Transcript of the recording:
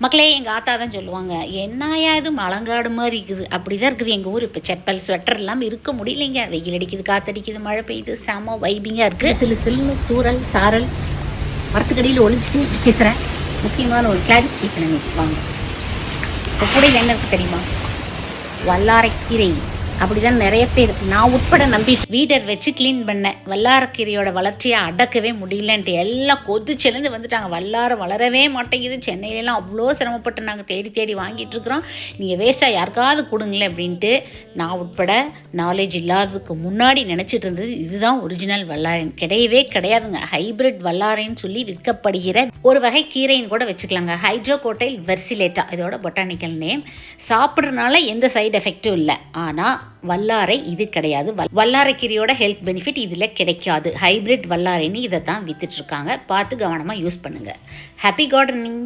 மக்களே எங்கள் ஆத்தா தான் சொல்லுவாங்க, என்னாயா இது மலங்காடு மாதிரி இருக்குது. அப்படி தான் இருக்குது எங்கள் ஊர். இப்போ செப்பல் ஸ்வெட்டர் இல்லாமல் இருக்க முடியலைங்க. வெயில் அடிக்குது, காற்றடிக்குது, மழை பெய்யுது, செம வைபிங்காக இருக்குது. சிலுன்னு தூரல் சாரல் மரத்துக்கடியில் ஒழிச்சிட்டு பேசுகிறேன். முக்கியமான ஒரு கிளாரிஃபிகேஷன் அன்றைக்கி வாங்க. இப்போ கூட என்ன இருக்குது தெரியுமா? வல்லாரைக்கீரை. அப்படி தான் நிறைய பேர், நான் உட்பட நம்பி வீடர் வச்சு க்ளீன் பண்ணேன். வல்லாரக்கீரையோட வளர்ச்சியை அடக்கவே முடியலன்ட்டு எல்லாம் கொதிச்சிலேருந்து வந்துட்டாங்க. வல்லாரம் வளரவே மாட்டேங்குது. சென்னையிலலாம் அவ்வளோ சிரமப்பட்டு நாங்கள் தேடி தேடி வாங்கிட்டு இருக்கிறோம். நீங்கள் வேஸ்ட்டாக யாருக்காவது கொடுங்களேன் அப்படின்ட்டு நான் உட்பட நாலேஜ் இல்லாததுக்கு முன்னாடி நினச்சிட்டு இருந்தது இதுதான் ஒரிஜினல் வல்லாரைன். கிடையவே கிடையாதுங்க. ஹைப்ரிட் வல்லாரைன்னு சொல்லி விற்கப்படுகிற ஒரு வகை கீரைன்னு கூட வச்சுக்கலாங்க. ஹைட்ரோகோட்டைல் வெர்சிலேட்டா இதோட பொட்டானிக்கல் நேம். சாப்பிட்றதுனால எந்த சைடு எஃபெக்டும் இல்லை. ஆனால் வல்லாரை இது கிடையாது. வல்லாரைக்கீரையோட ஹெல்த் பெனிஃபிட் இதில் கிடைக்காது. ஹைப்ரிட் வல்லாரைன்னு இதை தான் வித்துட்ருக்காங்க. பார்த்து கவனமாக யூஸ் பண்ணுங்கள். Happy gardening.